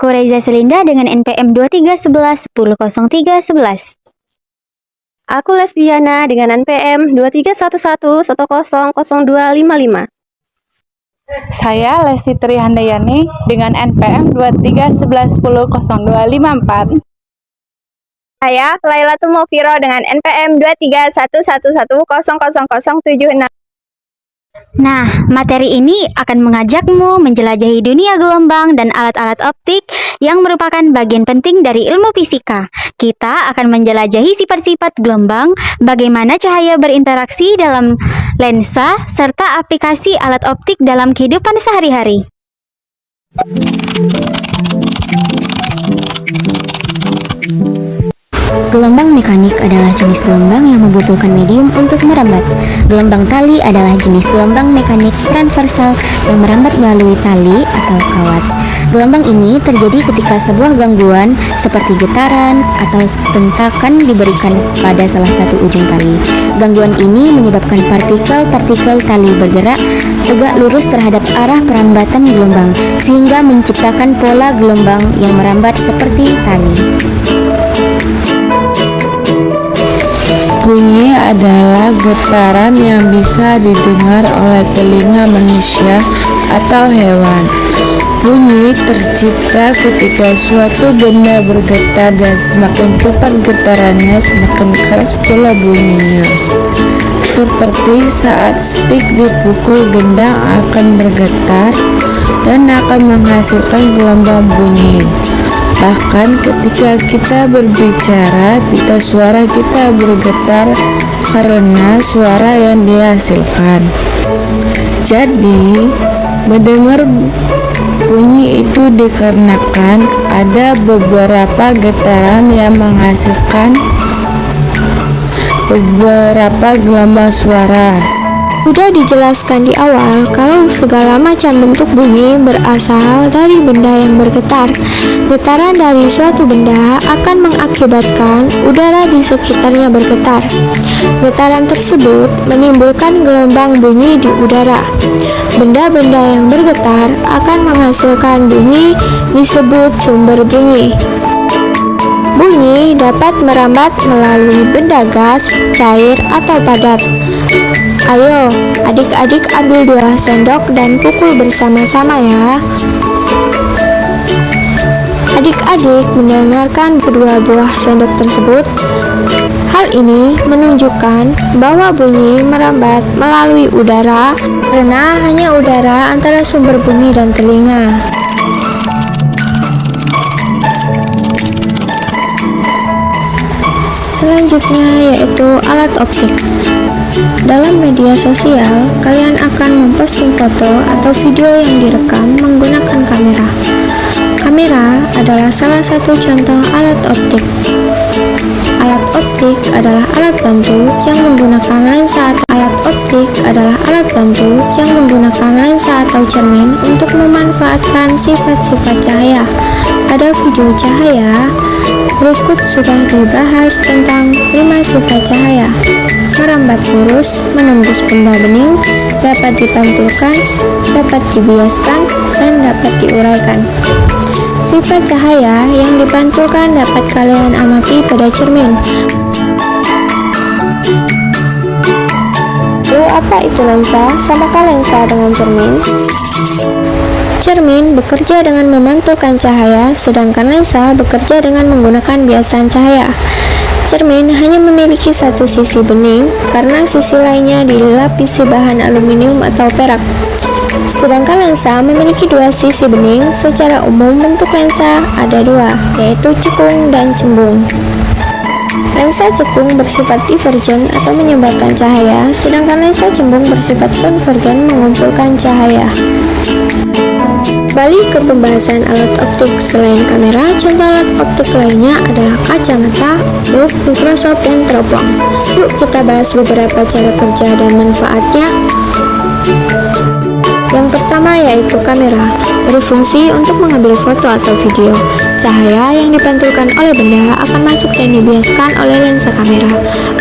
Aku Reza Selinda dengan NPM 2311100311. Aku Lesbiana dengan NPM 2311100255. Saya Lesti Trihandayani dengan NPM 2311100254. Saya Lailatul Mufiro dengan NPM 2311100076. Nah, materi ini akan mengajakmu menjelajahi dunia gelombang dan alat-alat optik yang merupakan bagian penting dari ilmu fisika. Kita akan menjelajahi sifat-sifat gelombang, bagaimana cahaya berinteraksi dalam lensa, serta aplikasi alat optik dalam kehidupan sehari-hari. Gelombang mekanik adalah jenis gelombang yang membutuhkan medium untuk merambat. Gelombang tali adalah jenis gelombang mekanik transversal yang merambat melalui tali atau kawat. Gelombang ini terjadi ketika sebuah gangguan seperti getaran atau sentakan diberikan pada salah satu ujung tali. Gangguan ini menyebabkan partikel-partikel tali bergerak tegak lurus terhadap arah perambatan gelombang, sehingga menciptakan pola gelombang yang merambat seperti tali. Bunyi adalah getaran yang bisa didengar oleh telinga manusia atau hewan. Bunyi tercipta ketika suatu benda bergetar, dan semakin cepat getarannya, semakin keras pula bunyinya. Seperti saat stik dipukul, gendang akan bergetar dan akan menghasilkan gelombang bunyi. Bahkan ketika kita berbicara, pita suara kita bergetar karena suara yang dihasilkan. Jadi, mendengar bunyi itu dikarenakan ada beberapa getaran yang menghasilkan beberapa gelombang suara. Sudah dijelaskan di awal kalau segala macam bentuk bunyi berasal dari benda yang bergetar. Getaran dari suatu benda akan mengakibatkan udara di sekitarnya bergetar. Getaran tersebut menimbulkan gelombang bunyi di udara. Benda-benda yang bergetar akan menghasilkan bunyi disebut sumber bunyi. Bunyi dapat merambat melalui benda gas, cair, atau padat. Ayo, adik-adik ambil 2 sendok dan pukul bersama-sama ya. Adik-adik mendengarkan kedua buah sendok tersebut. Hal ini menunjukkan bahwa bunyi merambat melalui udara karena hanya udara antara sumber bunyi dan telinga. Selanjutnya yaitu alat optik. Dalam media sosial, kalian akan memposting foto atau video yang direkam menggunakan kamera. Kamera adalah salah satu contoh alat optik. Alat optik adalah alat bantu yang menggunakan lensa atau alat optik adalah alat bantu yang menggunakan lensa atau cermin untuk memanfaatkan sifat-sifat cahaya. Pada video cahaya, berikut sudah dibahas tentang 5 sifat cahaya. Merambat lurus, menembus benda bening, dapat dipantulkan, dapat dibiaskan, dan dapat diuraikan. Sifat cahaya yang dipantulkan dapat kalian amati pada cermin. Lalu apa itu lensa? Samakah lensa dengan cermin? Cermin bekerja dengan memantulkan cahaya, sedangkan lensa bekerja dengan menggunakan biasan cahaya. Cermin hanya memiliki satu sisi bening karena sisi lainnya dilapisi bahan aluminium atau perak. Sedangkan lensa memiliki 2 sisi bening. Secara umum bentuk lensa ada 2, yaitu cekung dan cembung. Lensa cekung bersifat divergen atau menyebarkan cahaya, sedangkan lensa cembung bersifat konvergen mengumpulkan cahaya. Balik ke pembahasan alat optik. Selain kamera, contoh alat optik lainnya adalah kacamata, loupe, mikroskop, dan teropong. Yuk kita bahas beberapa cara kerja dan manfaatnya. Yang pertama yaitu kamera, berfungsi untuk mengambil foto atau video. Cahaya yang dipantulkan oleh benda akan masuk dan dibiaskan oleh lensa kamera.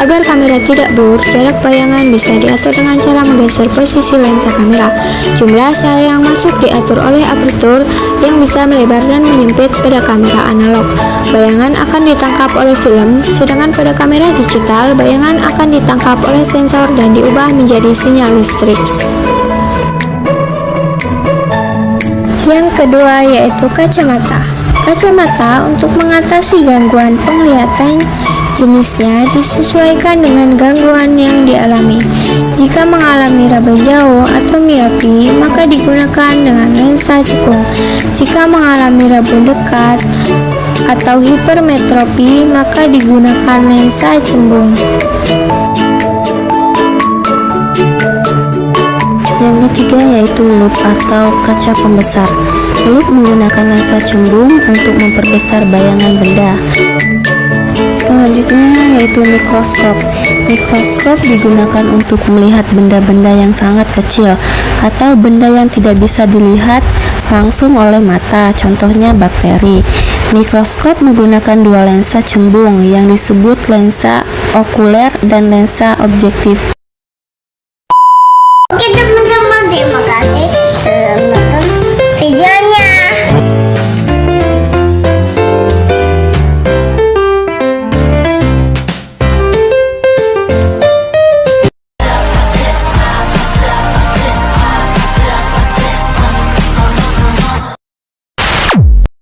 Agar kamera tidak blur, jarak bayangan bisa diatur dengan cara menggeser posisi lensa kamera. Jumlah cahaya yang masuk diatur oleh apertur yang bisa melebar dan menyempit pada kamera analog. Bayangan akan ditangkap oleh film, sedangkan pada kamera digital, bayangan akan ditangkap oleh sensor dan diubah menjadi sinyal listrik. Yang kedua yaitu kacamata. Kacamata untuk mengatasi gangguan penglihatan, jenisnya disesuaikan dengan gangguan yang dialami. Jika mengalami raba jauh atau miopi, maka digunakan dengan lensa cekung. Jika mengalami raba dekat atau hipermetropi, maka digunakan lensa cembung. Yang ketiga yaitu lup atau kaca pembesar. Lup menggunakan lensa cembung untuk memperbesar bayangan benda. Selanjutnya yaitu mikroskop. Mikroskop digunakan untuk melihat benda-benda yang sangat kecil atau benda yang tidak bisa dilihat langsung oleh mata, contohnya bakteri. Mikroskop menggunakan dua lensa cembung yang disebut lensa okuler dan lensa objektif.